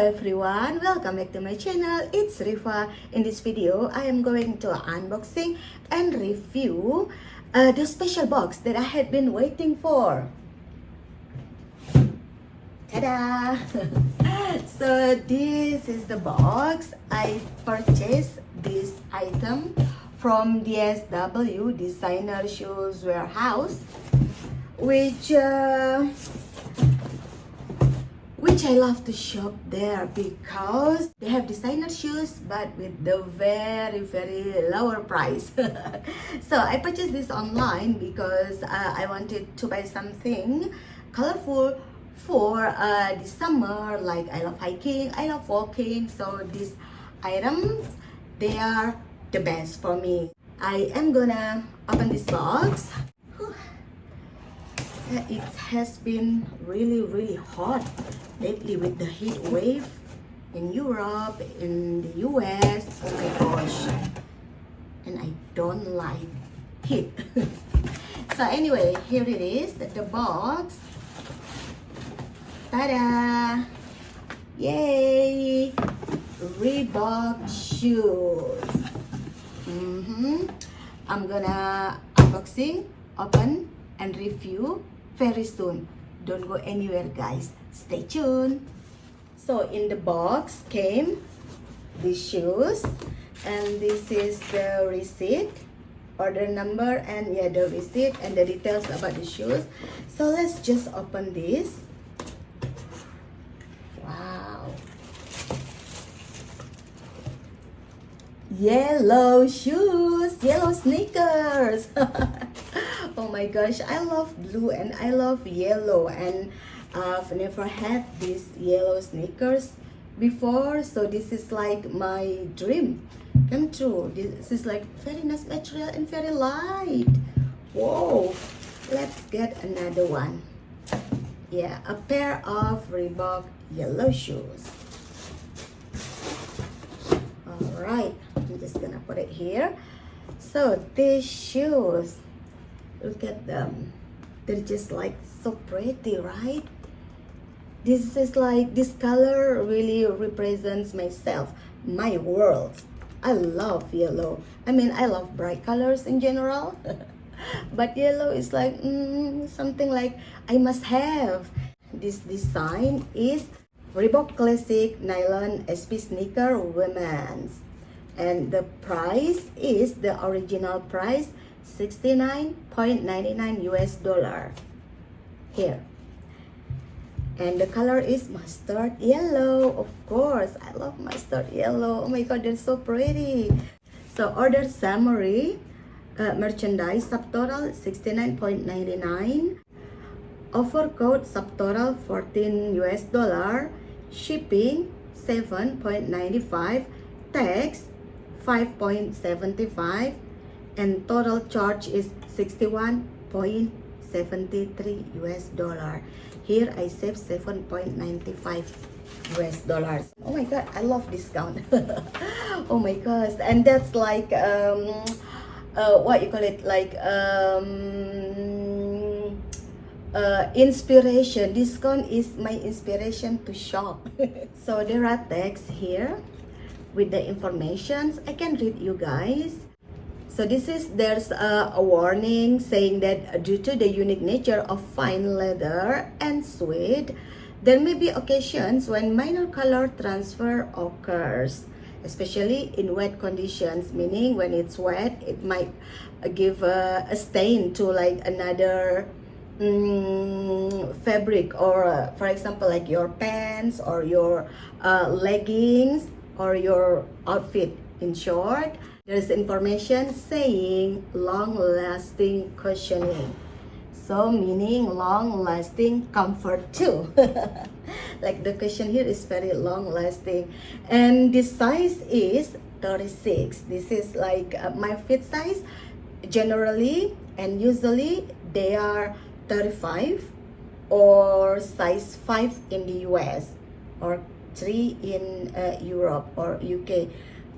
everyone, welcome back to my channel. It's Riffa. In this video, I am going to unboxing and review the special box that I had been waiting for. Ta-da! So this is the box. I purchased this item from DSW, Designer Shoes Warehouse, which I love to shop there because they have designer shoes but with the very lower price. So I purchased this online because I wanted to buy something colorful for this summer. Like I love hiking, I love walking, so these items, they are the best for me. I am gonna open this box. It has been really hot lately with the heat wave in Europe, in the US. Oh my gosh, and I don't like heat. So anyway, here it is, the box. Ta-da! Yay! Reebok shoes. I'm gonna unboxing, open and review very soon. Don't go anywhere, guys. Stay tuned. So in the box came these shoes, and this is the receipt, order number, and yeah, the receipt and the details about the shoes. So let's just open this. Wow. Yellow shoes, yellow sneakers. Oh my gosh, I love blue and I love yellow, and I've never had these yellow sneakers before, so this is like my dream come true. This is like very nice material and very light. Whoa, let's get another one. Yeah, a pair of Reebok yellow shoes. All right, I'm just gonna put it here. So these shoes, look at them. They're just like so pretty, right? This is like, this color really represents myself, my world. I love yellow. I mean, I love bright colors in general. But yellow is like something like I must have. This design is Reebok Classic Nylon SP Sneaker Women's. And the price is the original price, $69.99 US. Here. And the color is mustard yellow. Of course, I love mustard yellow. Oh my god, they're so pretty. So order summary, merchandise subtotal $69.99, offer code subtotal $14 US, shipping $7.95, tax $5.75, and total charge is $61.73 US. Here I save $7.95 US. Oh my god, I love discount. Oh my gosh, and that's like what you call it, like inspiration. Discount is my inspiration to shop. So there are texts here with the informations. I can read you guys. So there's a warning saying that due to the unique nature of fine leather and suede, there may be occasions when minor color transfer occurs, especially in wet conditions, meaning when it's wet, it might give a stain to like another fabric, or for example, like your pants or your leggings or your outfit. In short, there's information saying long-lasting cushioning. So meaning long-lasting comfort too. Like the cushion here is very long-lasting. And this size is 36. This is like my fit size. Generally and usually they are 35 or size 5 in the US or 3 in Europe or UK.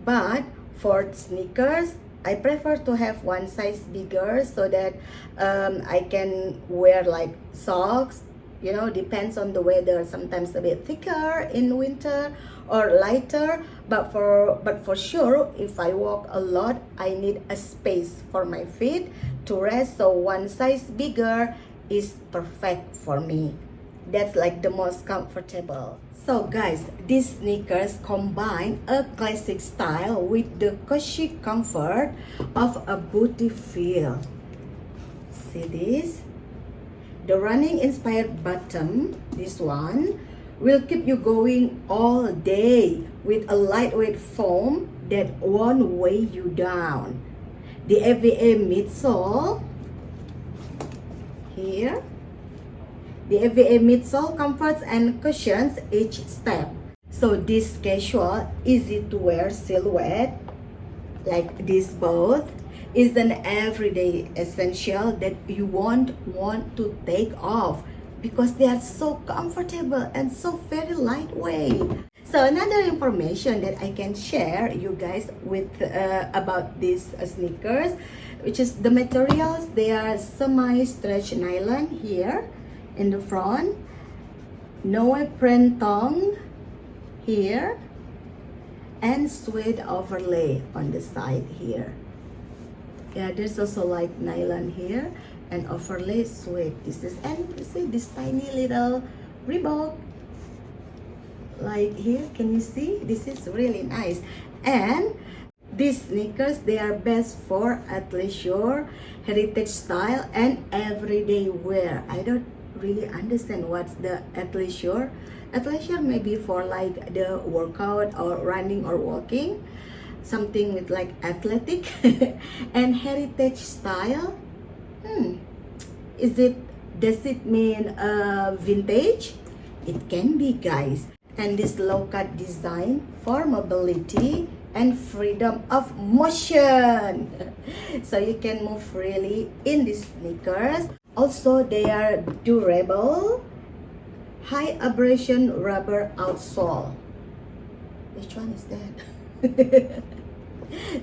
But for sneakers, I prefer to have one size bigger so that I can wear like socks you know, depends on the weather. Sometimes a bit thicker in winter or lighter, but for sure, if I walk a lot, I need a space for my feet to rest. So one size bigger is perfect for me. That's like the most comfortable. So guys, these sneakers combine a classic style with the cushy comfort of a Bootie feel. See this? The running inspired bottom, this one, will keep you going all day with a lightweight foam that won't weigh you down. The EVA midsole here. The EVA midsole comforts and cushions each step. So this casual, easy to wear silhouette, like this both, is an everyday essential that you won't want to take off because they are so comfortable and so very lightweight. So another information that I can share you guys with about these sneakers, which is the materials. They are semi-stretch nylon here in the front, neoprene tongue here, and suede overlay on the side here. Yeah, there's also like nylon here and overlay suede. This is, and you see this tiny little Reebok like here, can you see? This is really nice. And these sneakers, they are best for athleisure, heritage style, and everyday wear. I don't really understand what's the athleisure. Athleisure maybe for like the workout or running or walking, something with like athletic. And heritage style, does it mean vintage? It can be, guys. And this low cut design for mobility and freedom of motion. So you can move freely in these sneakers. Also, they are durable, high abrasion rubber outsole. Which one is that?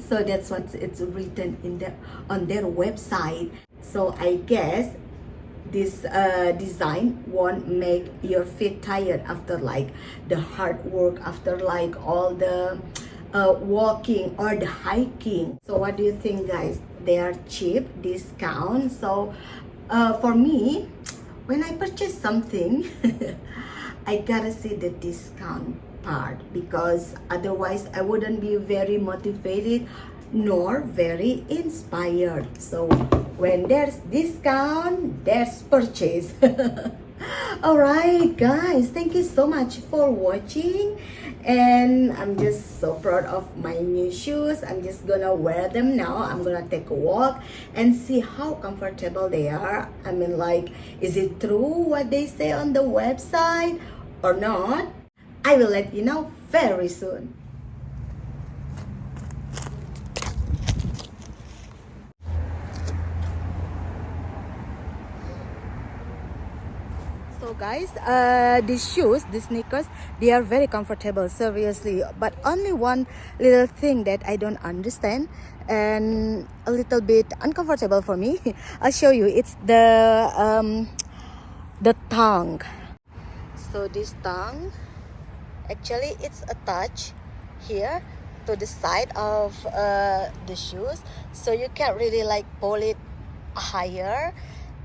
So that's what it's written in on their website. So I guess this design won't make your feet tired after like the hard work, after like all the walking or the hiking. So what do you think, guys? They are cheap, discount. So for me, when I purchase something, I gotta see the discount part, because otherwise I wouldn't be very motivated nor very inspired. So when there's discount, there's purchase. Alright guys, thank you so much for watching, and I'm just so proud of my new shoes. I'm just gonna wear them now. I'm gonna take a walk and see how comfortable they are. I mean, like, is it true what they say on the website or not? I will let you know very soon. So guys, these shoes, these sneakers, they are very comfortable, seriously. But only one little thing that I don't understand and a little bit uncomfortable for me. I'll show you. It's the tongue. So this tongue, actually it's attached here to the side of the shoes. So you can't really like pull it higher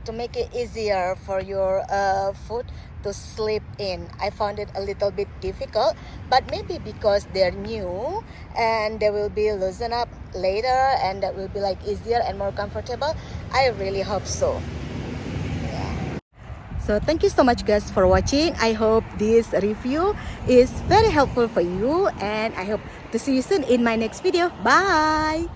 to make it easier for your foot to slip in. I found it a little bit difficult, but maybe because they're new and they will be loosened up later and that will be like easier and more comfortable. I really hope so. Yeah. So thank you so much guys for watching. I hope this review is very helpful for you, and I hope to see you soon in my next video. Bye!